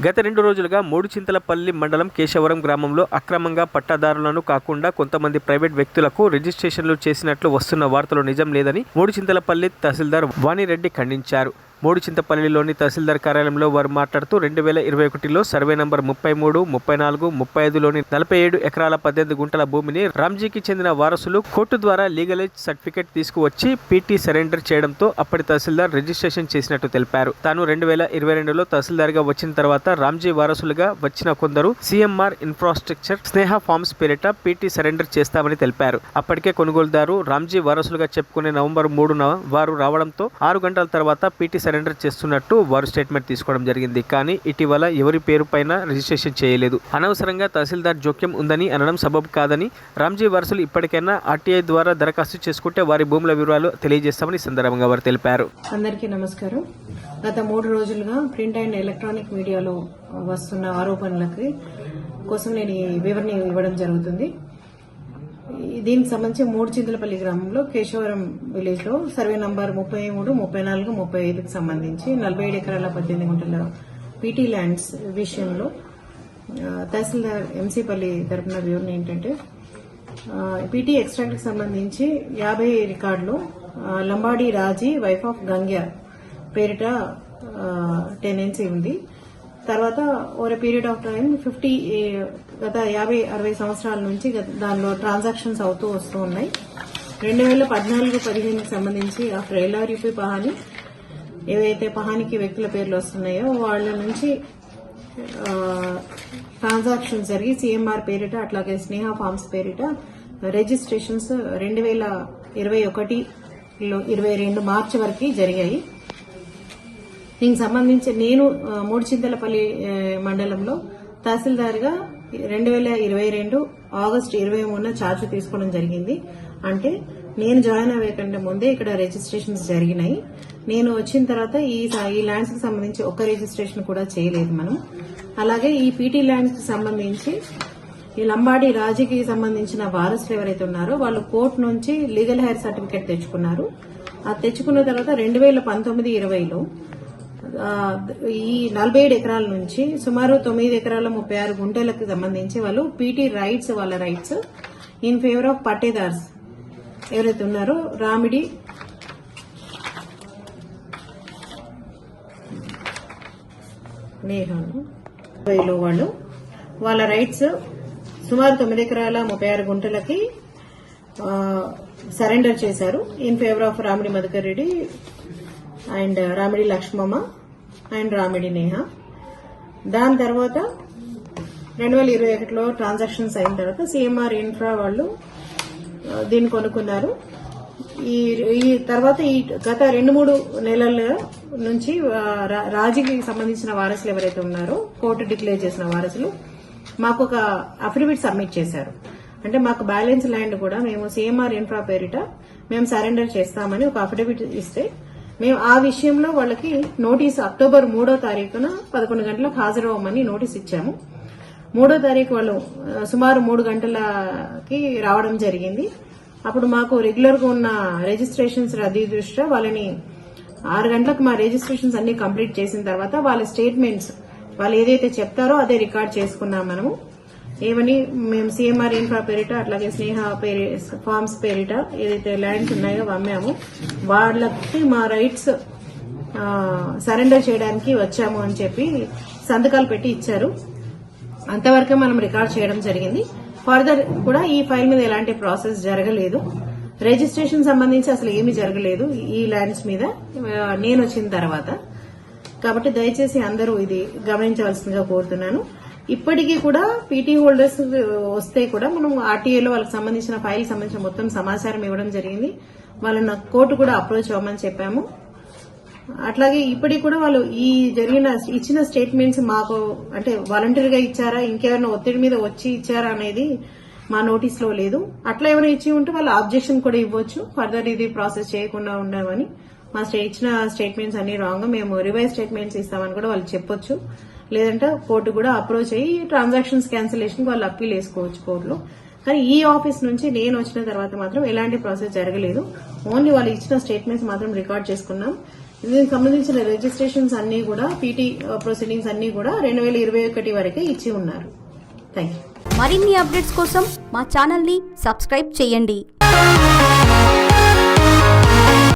గత 2 రోజులుగా మూడుచింతలపల్లి మండలం కేశవరం గ్రామంలో అక్రమంగా పట్టాదారులను కాకుండా కొంతమంది ప్రైవేట్ వ్యక్తులకు రిజిస్ట్రేషన్లు చేసినట్లు వస్తున్న వార్తలు నిజం లేదని మూడుచింతలపల్లి తహసీల్దార్ వాణిరెడ్డి ఖండించారు. మూడుచింతలపల్లిలోని తహసీల్దార్ కార్యాలయంలో వారు మాట్లాడుతూ 2021లో సర్వే నంబర్ 33, 34, 35లోని 47 ఎకరాల 18 గుంటల భూమిని రామ్జీకి చెందిన వారసులు కోర్టు ద్వారా లీగలైజ్ సర్టిఫికేట్ తీసుకువచ్చి పీటీ సరెండర్ చేయడంతో అప్పటి తహసీల్దార్ రిజిస్ట్రేషన్ చేసినట్టు తెలిపారు. తాను 2022లో తహసీల్దార్గా వచ్చిన తర్వాత రామ్జీ వారసులుగా వచ్చిన కొందరు సిఎంఆర్ ఇన్ఫ్రాస్ట్రక్చర్ స్నేహ ఫార్మ్స్ పేరిట పీటీ సరెండర్ చేస్తామని తెలిపారు. అప్పటికే కొనుగోలుదారు రామ్జీ వారసులుగా చెప్పుకునే నవంబర్ 3న వారు రావడంతో 6 గంటల తర్వాత పీటీ సరెండర్ చేస్తున్నట్టు వారు స్టేట్మెంట్ తీసుకోవడం జరిగింది. కానీ ఇటీవల ఎవరి పేరు పైన రిజిస్ట్రేషన్ చేయలేదు. అనవసరంగా తహసీల్దార్ జోక్యం ఉందని అనడం సబబు కాదని, రామ్జీ వారసులు ఇప్పటికైనా ఆర్టీఐ ద్వారా దరఖాస్తు చేసుకుంటే వారి భూముల వివరాలు తెలియజేస్తామని సందర్భంగా వారు తెలిపారు. అందరికీ నమస్కారం. గత 3 రోజులుగా ప్రింట్ అండ్ ఎలక్ట్రానిక్ మీడియాలో వస్తున్న ఆరోపణలకి కోసం నేను ఈ వివరణ ఇవ్వడం జరుగుతుంది. దీనికి సంబంధించి మూడుచింతలపల్లి గ్రామంలో కేశవరం విలేజ్ లో సర్వే నంబర్ 33, 34, 35కి సంబంధించి 47 ఎకరాల 18 గుంటల పీటీ ల్యాండ్స్ విషయంలో తహసీల్దార్ ఎంసీపల్లి తరపున వివరణ ఏంటంటే, పీటీ ఎక్స్ట్రాక్ట్ కి సంబంధించి 50 రికార్డులు లంబాడి రాజీ వైఫ్ ఆఫ్ గంగ్యా పేరిట టెనెన్సీ ఉంది. తర్వాత ఓవర్ పీరియడ్ ఆఫ్ టైం గత 50-60 సంవత్సరాల నుంచి దానిలో ట్రాన్సాక్షన్స్ అవుతూ వస్తూ ఉన్నాయి. 2014-15కి సంబంధించి ఆఫ్టర్ ఎల్ఆర్యూపీ పహాని ఏవైతే పహానికి వ్యక్తుల పేర్లు వస్తున్నాయో వాళ్ళ నుంచి ట్రాన్సాక్షన్స్ జరిగి సిఎంఆర్ పేరిట అట్లాగే స్నేహ ఫార్మ్స్ పేరిట రిజిస్ట్రేషన్స్ 2021లో 22 మార్చి వరకు జరిగాయి. దీనికి సంబంధించి నేను మూడుచింతలపల్లి మండలంలో తహసీల్దార్గా 2022 ఆగస్టు 23న ఛార్జ్ తీసుకోవడం జరిగింది. అంటే నేను జాయిన్ అయ్యే కంటే ముందే ఇక్కడ రిజిస్ట్రేషన్స్ జరిగినాయి. నేను వచ్చిన తర్వాత ఈ ల్యాండ్స్ కి సంబంధించి ఒక్క రిజిస్ట్రేషన్ కూడా చేయలేదు మనం. అలాగే ఈ పీటీ ల్యాండ్స్ కి సంబంధించి ఈ లంబాడి రాజీకి సంబంధించిన వారసులు ఎవరైతే ఉన్నారో వాళ్ళు కోర్టు నుంచి లీగల్ హైర్ సర్టిఫికేట్ తెచ్చుకున్నారు. అది తెచ్చుకున్న తర్వాత 2019-20లో ఈ 47 ఎకరాల నుంచి సుమారు 9 ఎకరాల 36 గుంటలకు సంబంధించి వాళ్ళు పీటీ రైట్స్ వాళ్ళ రైట్స్ ఇన్ ఫేవర్ ఆఫ్ పట్టేదార్స్ ఎవరైతే ఉన్నారో రామిడి నేహాను వాళ్ళు వాళ్ళ రైట్స్ సుమారు 9 ఎకరాల 36 గుంటలకి సరెండర్ చేశారు in favour of Ramidi Madhukar Reddy and Ramidi Lakshmamma and Ramidi Neha. దాని తర్వాత 2021లో ట్రాన్సాక్షన్స్ అయిన తర్వాత సిఎంఆర్ ఇన్ఫ్రా వాళ్ళు దీన్ని కొనుక్కున్నారు. ఈ తర్వాత ఈ గత 2-3 నెలల నుంచి రాజీకి సంబంధించిన వారసులు ఎవరైతే ఉన్నారో కోర్టు డిక్లేర్ చేసిన వారసులు మాకు ఒక అఫిడవిట్ సబ్మిట్ చేశారు. అంటే మాకు బ్యాలెన్స్ ల్యాండ్ కూడా మేము సిఎంఆర్ ఇన్ఫ్రా పేరిట మేము సరెండర్ చేస్తామని ఒక అఫిడవిట్ ఇస్తే మేము ఆ విషయంలో వాళ్ళకి నోటీస్ అక్టోబర్ 3వ తారీఖున 11 గంటలకు హాజరవ్వమని నోటీస్ ఇచ్చాము. 3వ తారీఖు వాళ్ళు సుమారు 3 గంటలకి రావడం జరిగింది. అప్పుడు మాకు రెగ్యులర్ గా ఉన్న రిజిస్ట్రేషన్స్ రద్దీ దృష్ట్యా వాళ్ళని 6 గంటలకు మా రిజిస్ట్రేషన్స్ అన్ని కంప్లీట్ చేసిన తర్వాత వాళ్ళ స్టేట్మెంట్స్ వాళ్ళు ఏదైతే చెప్తారో అదే రికార్డ్ చేసుకున్నాం మనము. ఏమని మేము సిఎంఆర్ ఇన్ఫ్రా పేరిట అట్లాగే స్నేహ ఫార్మ్స్ పేరిట ఏదైతే ల్యాండ్స్ ఉన్నాయో అమ్మాము, వాళ్ళకి మా రైట్స్ సరెండర్ చేయడానికి వచ్చాము అని చెప్పి సంతకాలు పెట్టి ఇచ్చారు. అంతవరకే మనం రికార్డ్ చేయడం జరిగింది. ఫర్దర్ కూడా ఈ ఫైల్ మీద ఎలాంటి ప్రాసెస్ జరగలేదు. రిజిస్ట్రేషన్ సంబంధించి అసలు ఏమీ జరగలేదు ఈ ల్యాండ్స్ మీద నేను వచ్చిన తర్వాత. కాబట్టి దయచేసి అందరూ ఇది గమనించవలసిందిగా కోరుతున్నాను. ఇప్పటికీ కూడా పీటీ హోల్డర్స్ వస్తే కూడా మనం ఆర్టీఏలో వాళ్ళకి సంబంధించిన ఫైల్ సంబంధించిన మొత్తం సమాచారం ఇవ్వడం జరిగింది. వాళ్ళని కోర్టు కూడా అప్రోచ్ అవ్వమని చెప్పాము. అట్లాగే ఇప్పటికి కూడా వాళ్ళు ఈ ఇచ్చిన స్టేట్మెంట్స్ మాకు అంటే వాలంటీర్గా ఇచ్చారా, ఇంకెవరైనా ఒత్తిడి మీద వచ్చి ఇచ్చారా అనేది మా నోటీస్ లో లేదు. అట్లా ఎవరైనా ఇచ్చి ఉంటే వాళ్ళు ఆబ్జెక్షన్ కూడా ఇవ్వచ్చు. ఫర్దర్ ఇది ప్రాసెస్ చేయకుండా ఉండమని మా ఇచ్చిన స్టేట్మెంట్స్ అన్ని రాంగ్, మేము రివైజ్ స్టేట్మెంట్స్ ఇస్తామని కూడా వాళ్ళు చెప్పొచ్చు. లేదంటే కోర్టు కూడా అప్రోచ్ అయ్యి ట్రాన్సాక్షన్స్ క్యాన్సిలేషన్ వాళ్ళు అప్పీల్ వేసుకోవచ్చు కోర్టులో. కానీ ఈ ఆఫీస్ నుంచి నేను వచ్చిన తర్వాత మాత్రం ఎలాంటి ప్రాసెస్ జరగలేదు. ఓన్లీ వాళ్ళు ఇచ్చిన స్టేట్మెంట్స్ మాత్రం రికార్డ్ చేసుకున్నాం. దీనికి సంబంధించిన రిజిస్ట్రేషన్స్ అన్ని కూడా పీటీ ప్రొసీడింగ్స్ అన్ని కూడా 2021 వరకే ఇచ్చి ఉన్నారు. Thank you. మరిన్ని అప్డేట్స్ కోసం మా ఛానల్ ని సబ్స్క్రైబ్ చేయండి.